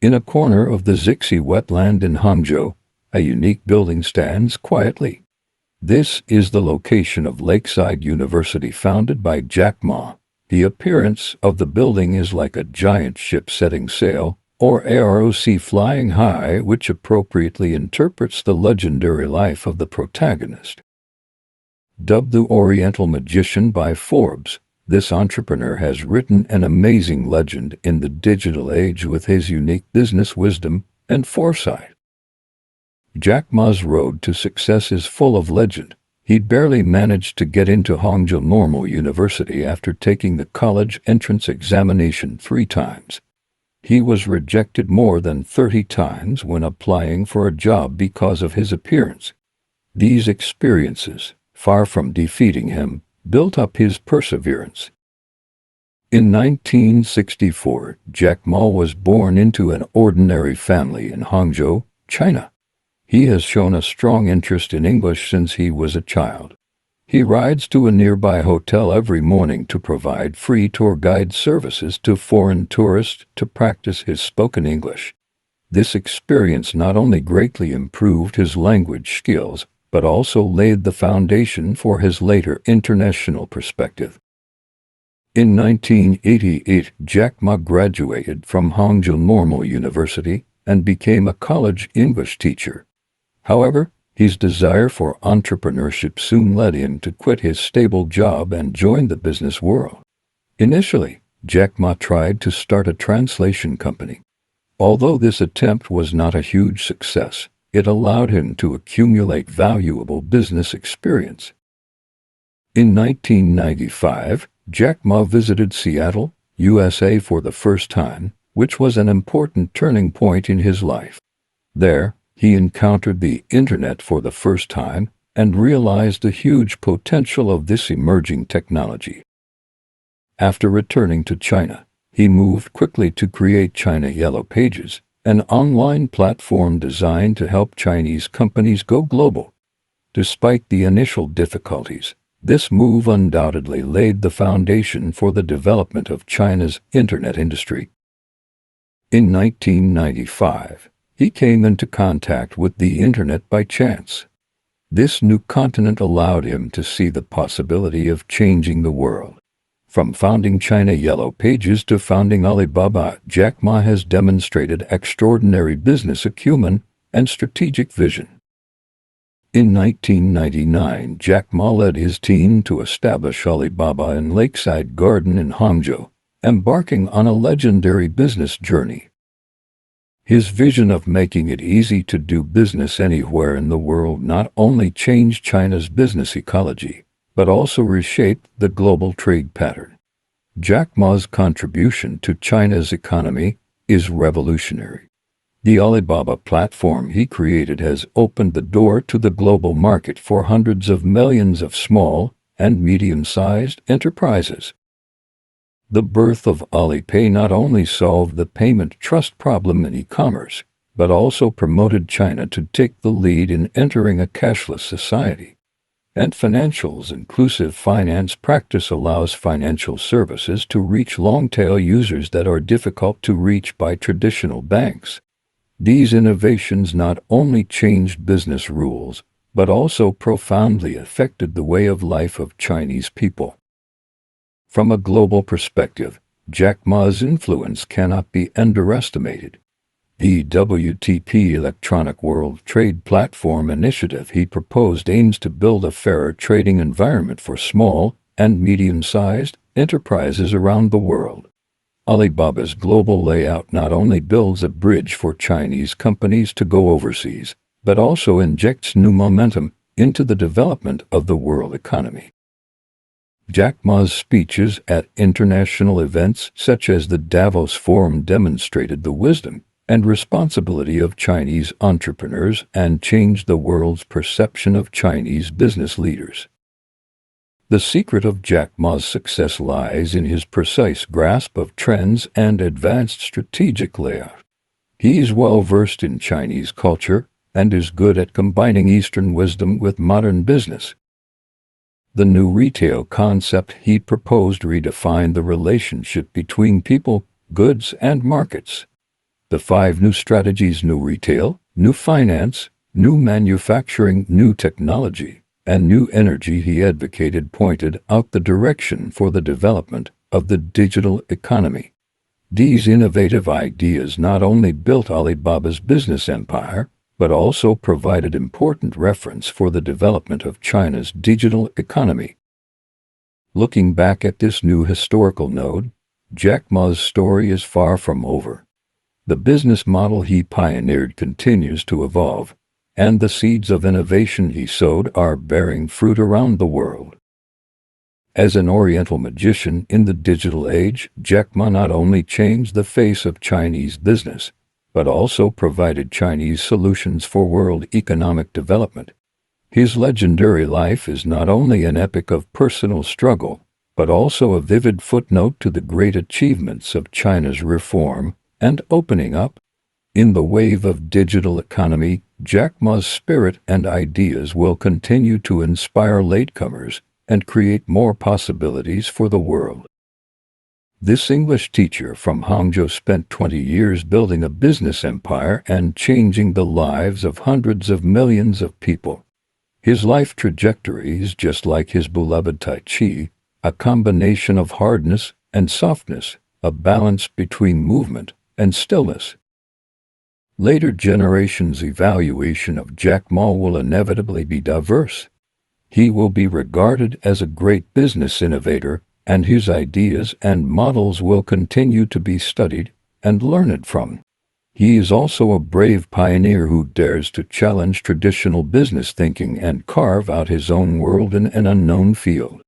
In a corner of the Zixi wetland in Hangzhou, a unique building stands quietly. This is the location of Lakeside University, founded by Jack Ma. The appearance of the building is like a giant ship setting sail, or AROC flying high, which appropriately interprets the legendary life of the protagonist. Dubbed the Oriental Magician by Forbes, this entrepreneur has written an amazing legend in the digital age with his unique business wisdom and foresight. Jack Ma's road to success is full of legend. He barely managed to get into Hangzhou Normal University after taking the college entrance examination 3 times. He was rejected more than 30 times when applying for a job because of his appearance. These experiences, far from defeating him, built up his perseverance. In 1964, Jack Ma was born into an ordinary family in Hangzhou, China. He has shown a strong interest in English since he was a child. He rides to a nearby hotel every morning to provide free tour guide services to foreign tourists to practice his spoken English. This experience not only greatly improved his language skills, but also laid the foundation for his later international perspective. In 1988, Jack Ma graduated from Hangzhou Normal University and became a college English teacher. However, his desire for entrepreneurship soon led him to quit his stable job and join the business world. Initially, Jack Ma tried to start a translation company. Although this attempt was not a huge success, it allowed him to accumulate valuable business experience. In 1995, Jack Ma visited Seattle, USA for the first time, which was an important turning point in his life. There, he encountered the internet for the first time and realized the huge potential of this emerging technology. After returning to China, he moved quickly to create China Yellow Pages, an online platform designed to help Chinese companies go global. Despite the initial difficulties, this move undoubtedly laid the foundation for the development of China's internet industry. In 1995, he came into contact with the internet by chance. This new continent allowed him to see the possibility of changing the world. From founding China Yellow Pages to founding Alibaba, Jack Ma has demonstrated extraordinary business acumen and strategic vision. In 1999, Jack Ma led his team to establish Alibaba in Lakeside Garden in Hangzhou, embarking on a legendary business journey. His vision of making it easy to do business anywhere in the world not only changed China's business ecology, but also reshaped the global trade pattern. Jack Ma's contribution to China's economy is revolutionary. The Alibaba platform he created has opened the door to the global market for hundreds of millions of small and medium-sized enterprises. The birth of Alipay not only solved the payment trust problem in e-commerce, but also promoted China to take the lead in entering a cashless society. Ant Financial's inclusive finance practice allows financial services to reach long-tail users that are difficult to reach by traditional banks. These innovations not only changed business rules, but also profoundly affected the way of life of Chinese people. From a global perspective, Jack Ma's influence cannot be underestimated. The WTP Electronic World Trade Platform initiative he proposed aims to build a fairer trading environment for small and medium-sized enterprises around the world. Alibaba's global layout not only builds a bridge for Chinese companies to go overseas, but also injects new momentum into the development of the world economy. Jack Ma's speeches at international events such as the Davos Forum demonstrated the wisdom and responsibility of Chinese entrepreneurs and changed the world's perception of Chinese business leaders. The secret of Jack Ma's success lies in his precise grasp of trends and advanced strategic layout. He is well versed in Chinese culture and is good at combining Eastern wisdom with modern business. The new retail concept he proposed redefined the relationship between people, goods, and markets. The 5 new strategies: new retail, new finance, new manufacturing, new technology, and new energy he advocated pointed out the direction for the development of the digital economy. These innovative ideas not only built Alibaba's business empire, but also provided important reference for the development of China's digital economy. Looking back at this new historical node, Jack Ma's story is far from over. The business model he pioneered continues to evolve, and the seeds of innovation he sowed are bearing fruit around the world. As an Oriental magician in the digital age, Jack Ma not only changed the face of Chinese business, but also provided Chinese solutions for world economic development. His legendary life is not only an epic of personal struggle, but also a vivid footnote to the great achievements of China's reform and opening up. In the wave of digital economy, Jack Ma's spirit and ideas will continue to inspire latecomers and create more possibilities for the world. This English teacher from Hangzhou spent 20 years building a business empire and changing the lives of hundreds of millions of people. His life trajectory is just like his beloved Tai Chi, a combination of hardness and softness, a balance between movement and stillness. Later generations' evaluation of Jack Ma will inevitably be diverse. He will be regarded as a great business innovator, and his ideas and models will continue to be studied and learned from. He is also a brave pioneer who dares to challenge traditional business thinking and carve out his own world in an unknown field.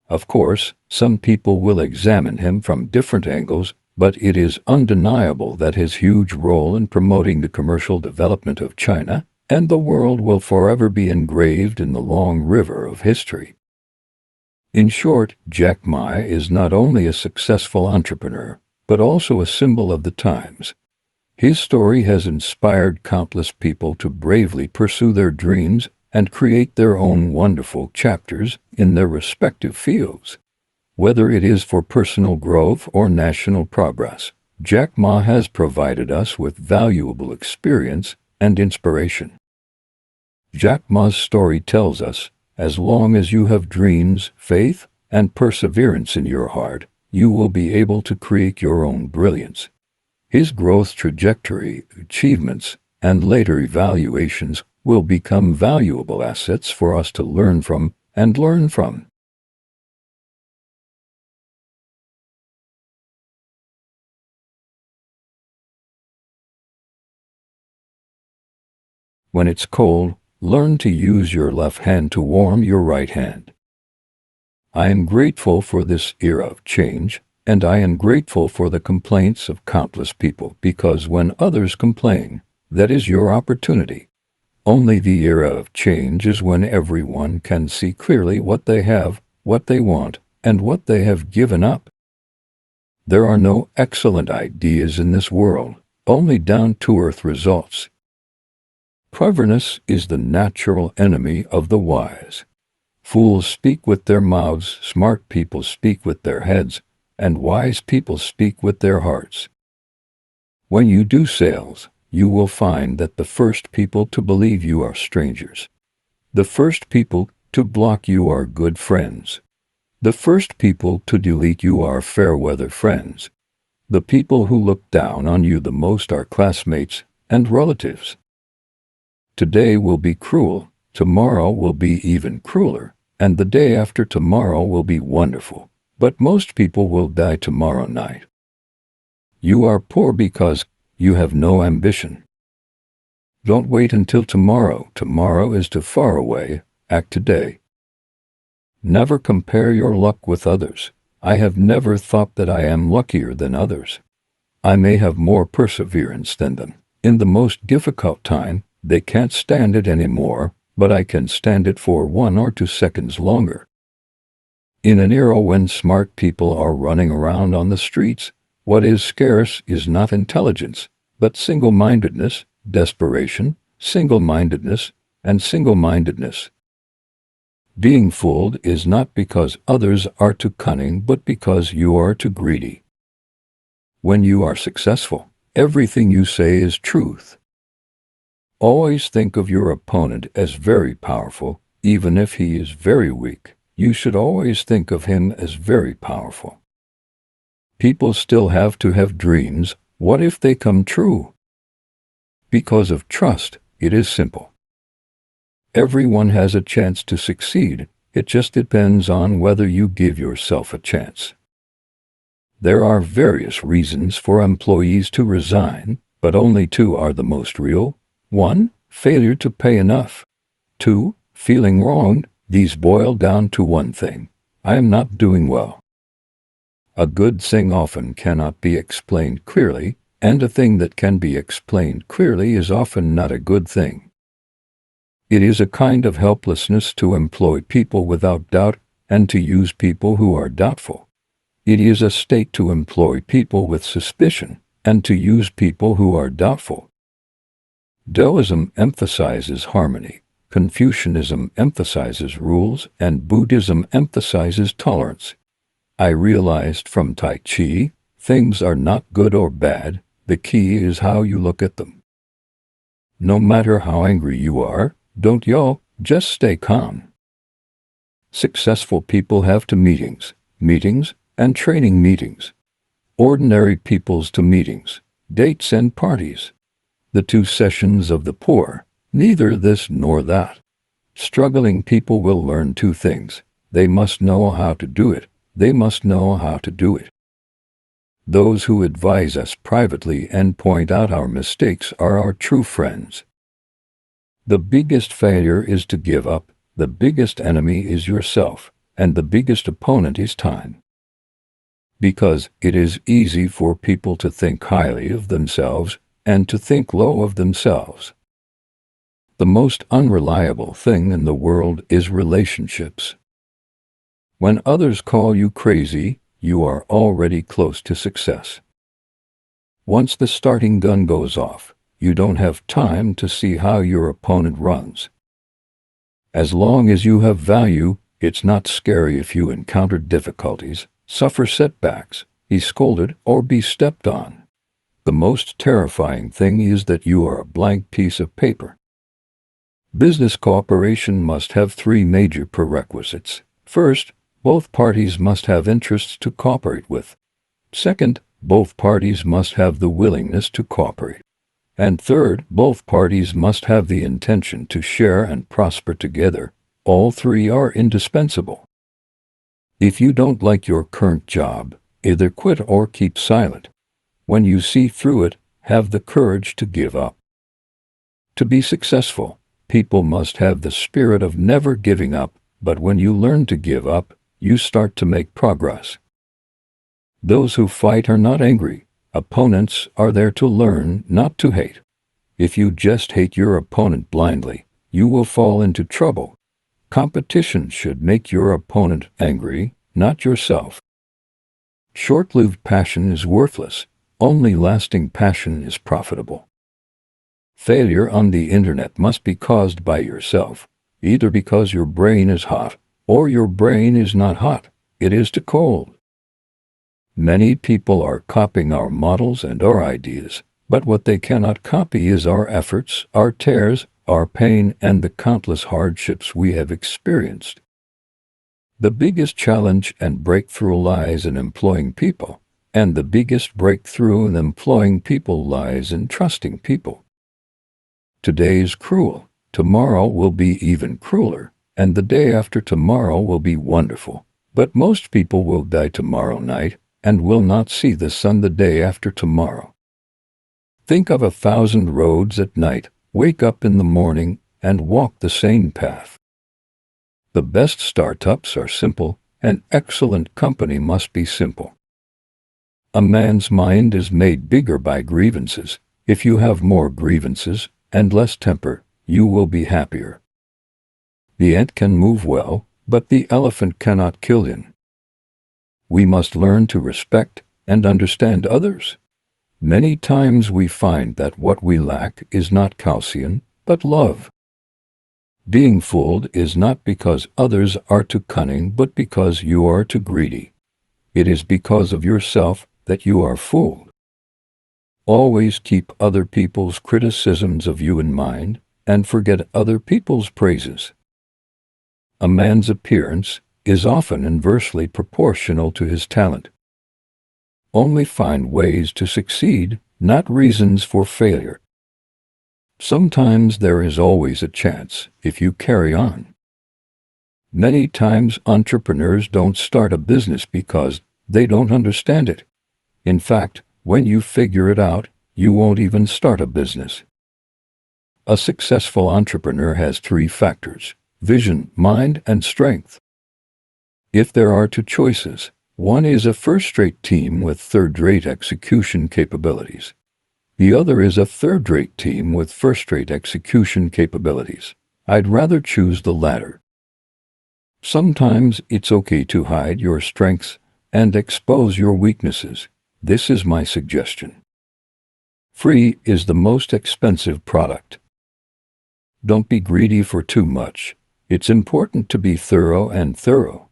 Of course, some people will examine him from different angles, but it is undeniable that his huge role in promoting the commercial development of China and the world will forever be engraved in the long river of history. In short, Jack Ma is not only a successful entrepreneur, but also a symbol of the times. His story has inspired countless people to bravely pursue their dreams and create their own wonderful chapters in their respective fields. Whether it is for personal growth or national progress, Jack Ma has provided us with valuable experience and inspiration. Jack Ma's story tells us, as long as you have dreams, faith, and perseverance in your heart, you will be able to create your own brilliance. His growth trajectory, achievements, and later evaluations will become valuable assets for us to learn from and learn from. When it's cold, learn to use your left hand to warm your right hand. I am grateful for this era of change, and I am grateful for the complaints of countless people, because when others complain, that is your opportunity. Only the era of change is when everyone can see clearly what they have, what they want, and what they have given up. There are no excellent ideas in this world, only down-to-earth results. Cleverness is the natural enemy of the wise. Fools speak with their mouths, smart people speak with their heads, and wise people speak with their hearts. When you do sales, you will find that the first people to believe you are strangers. The first people to block you are good friends. The first people to delete you are fair-weather friends. The people who look down on you the most are classmates and relatives. Today will be cruel, tomorrow will be even crueler, and the day after tomorrow will be wonderful, but most people will die tomorrow night. You are poor because you have no ambition. Don't wait until tomorrow. Tomorrow is too far away. Act today. Never compare your luck with others. I have never thought that I am luckier than others. I may have more perseverance than them. In the most difficult time, they can't stand it anymore, but I can stand it for 1 or 2 seconds longer. In an era when smart people are running around on the streets, what is scarce is not intelligence, but single-mindedness, desperation, single-mindedness, and single-mindedness. Being fooled is not because others are too cunning, but because you are too greedy. When you are successful, Everything you say is truth. Always think of your opponent as very powerful, even if he is very weak. You should always think of him as very powerful. People still have to have dreams. What if they come true? Because of trust, it is simple. Everyone has a chance to succeed. It just depends on whether you give yourself a chance. There are various reasons for employees to resign, but only two are the most real. 1. Failure to pay enough. 2. Feeling wronged. These boil down to one thing: I am not doing well. A good thing often cannot be explained clearly, and a thing that can be explained clearly is often not a good thing. It is a kind of helplessness to employ people without doubt and to use people who are doubtful. It is a state to employ people with suspicion and to use people who are doubtful. Taoism emphasizes harmony, Confucianism emphasizes rules, and Buddhism emphasizes tolerance. I realized from Tai Chi, things are not good or bad, the key is how you look at them. No matter how angry you are, don't yell, just stay calm. Successful people have to meetings, and training meetings. Ordinary people's to meetings, dates and parties. The two sessions of the poor, neither this nor that. Struggling people will learn two things. They must know how to do it. They must know how to do it. Those who advise us privately and point out our mistakes are our true friends. The biggest failure is to give up. The biggest enemy is yourself, and the biggest opponent is time. Because it is easy for people to think highly of themselves and to think low of themselves. The most unreliable thing in the world is relationships. When others call you crazy, you are already close to success. Once the starting gun goes off, you don't have time to see how your opponent runs. As long as you have value, it's not scary if you encounter difficulties, suffer setbacks, be scolded, or be stepped on. The most terrifying thing is that you are a blank piece of paper. Business cooperation must have three major prerequisites. First, both parties must have interests to cooperate with. Second, both parties must have the willingness to cooperate. And third, both parties must have the intention to share and prosper together. All three are indispensable. If you don't like your current job, either quit or keep silent. When you see through it, have the courage to give up. To be successful, people must have the spirit of never giving up, but when you learn to give up, you start to make progress. Those who fight are not angry. Opponents are there to learn, not to hate. If you just hate your opponent blindly, you will fall into trouble. Competition should make your opponent angry, not yourself. Short-lived passion is worthless. Only lasting passion is profitable. Failure on the internet must be caused by yourself, either because your brain is hot, or your brain is not hot, it is too cold. Many people are copying our models and our ideas, but what they cannot copy is our efforts, our tears, our pain, and the countless hardships we have experienced. The biggest challenge and breakthrough lies in employing people, and the biggest breakthrough in employing people lies in trusting people. Today is cruel, tomorrow will be even crueler, and the day after tomorrow will be wonderful, but most people will die tomorrow night and will not see the sun the day after tomorrow. Think of 1,000 roads at night, wake up in the morning, and walk the same path. The best startups are simple, an excellent company must be simple. A man's mind is made bigger by grievances. If you have more grievances and less temper, you will be happier. The ant can move well, but the elephant cannot kill him. We must learn to respect and understand others. Many times we find that what we lack is not calcium, but love. Being fooled is not because others are too cunning, but because you are too greedy. It is because of yourself that you are fooled. Always keep other people's criticisms of you in mind, and forget other people's praises. A man's appearance is often inversely proportional to his talent. Only find ways to succeed, not reasons for failure. Sometimes there is always a chance if you carry on. Many times entrepreneurs don't start a business because they don't understand it. In fact, when you figure it out, you won't even start a business. A successful entrepreneur has three factors: vision, mind, and strength. If there are two choices, one is a first-rate team with third-rate execution capabilities. The other is a third-rate team with first-rate execution capabilities. I'd rather choose the latter. Sometimes it's okay to hide your strengths and expose your weaknesses. This is my suggestion. Free is the most expensive product. Don't be greedy for too much. It's important to be thorough.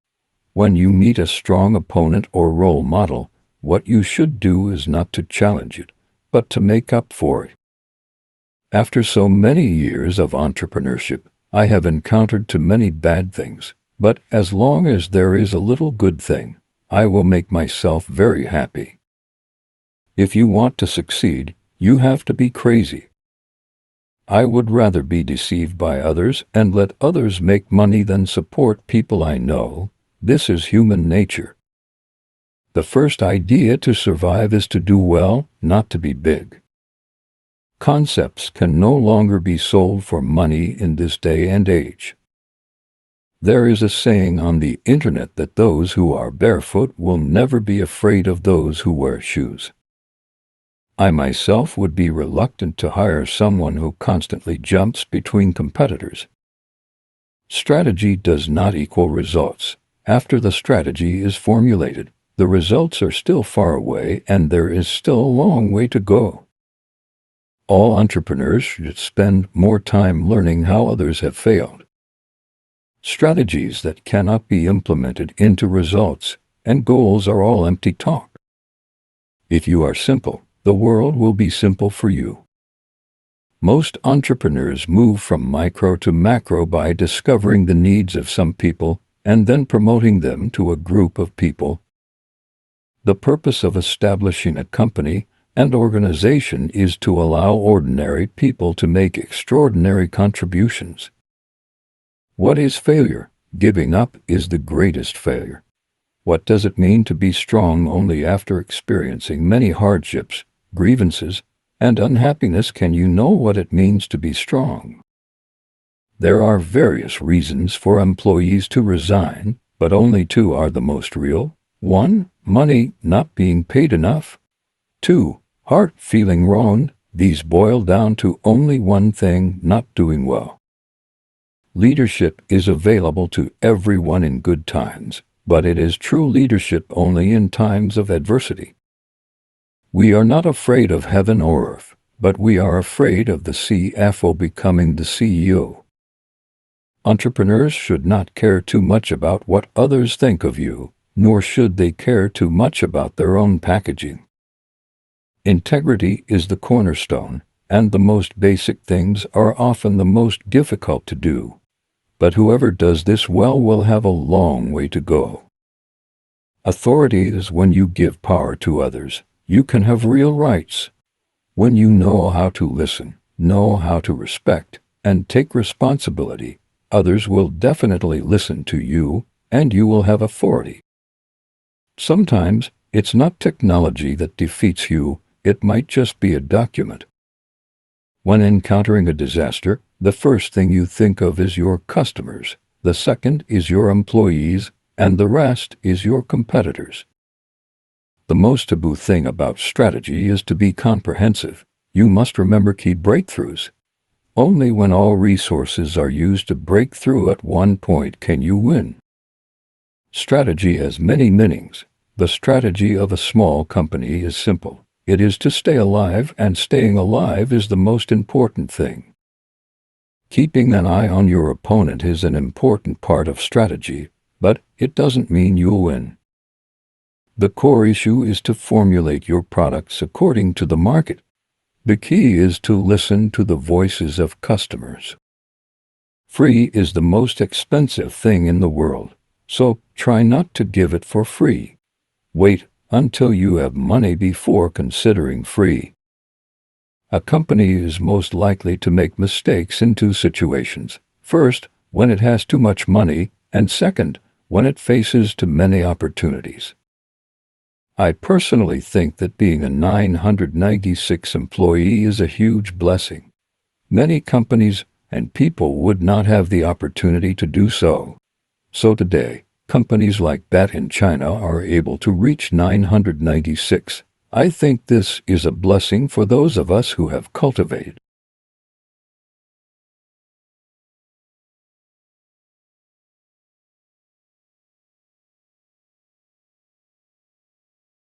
When you meet a strong opponent or role model, what you should do is not to challenge it, but to make up for it. After so many years of entrepreneurship, I have encountered too many bad things, but as long as there is a little good thing, I will make myself very happy. If you want to succeed, you have to be crazy. I would rather be deceived by others and let others make money than support people I know. This is human nature. The first idea to survive is to do well, not to be big. Concepts can no longer be sold for money in this day and age. There is a saying on the internet that those who are barefoot will never be afraid of those who wear shoes. I myself would be reluctant to hire someone who constantly jumps between competitors. Strategy does not equal results. After the strategy is formulated, the results are still far away and there is still a long way to go. All entrepreneurs should spend more time learning how others have failed. Strategies that cannot be implemented into results and goals are all empty talk. If you are simple, the world will be simple for you. Most entrepreneurs move from micro to macro by discovering the needs of some people and then promoting them to a group of people. The purpose of establishing a company and organization is to allow ordinary people to make extraordinary contributions. What is failure? Giving up is the greatest failure. What does it mean to be strong only after experiencing many hardships, grievances, and unhappiness? Can you know what it means to be strong? There are various reasons for employees to resign, but only two are the most real. 1. Money, not being paid enough. 2. Heart, feeling wronged. These boil down to only one thing: not doing well. Leadership is available to everyone in good times, but it is true leadership only in times of adversity. We are not afraid of heaven or earth, but we are afraid of the CFO becoming the CEO. Entrepreneurs should not care too much about what others think of you, nor should they care too much about their own packaging. Integrity is the cornerstone, and the most basic things are often the most difficult to do. But whoever does this well will have a long way to go. Authority is when you give power to others. You can have real rights. When you know how to listen, know how to respect, and take responsibility, others will definitely listen to you, and you will have authority. Sometimes, it's not technology that defeats you, it might just be a document. When encountering a disaster, the first thing you think of is your customers, the second is your employees, and the rest is your competitors. The most taboo thing about strategy is to be comprehensive. You must remember key breakthroughs. Only when all resources are used to break through at one point can you win. Strategy has many meanings. The strategy of a small company is simple. It is to stay alive, and staying alive is the most important thing. Keeping an eye on your opponent is an important part of strategy, but it doesn't mean you'll win. The core issue is to formulate your products according to the market. The key is to listen to the voices of customers. Free is the most expensive thing in the world, so try not to give it for free. Wait until you have money before considering free. A company is most likely to make mistakes in two situations. First, when it has too much money, and second, when it faces too many opportunities. I personally think that being a 996 employee is a huge blessing. Many companies and people would not have the opportunity to do so. So today, companies like that in China are able to reach 996. I think this is a blessing for those of us who have cultivated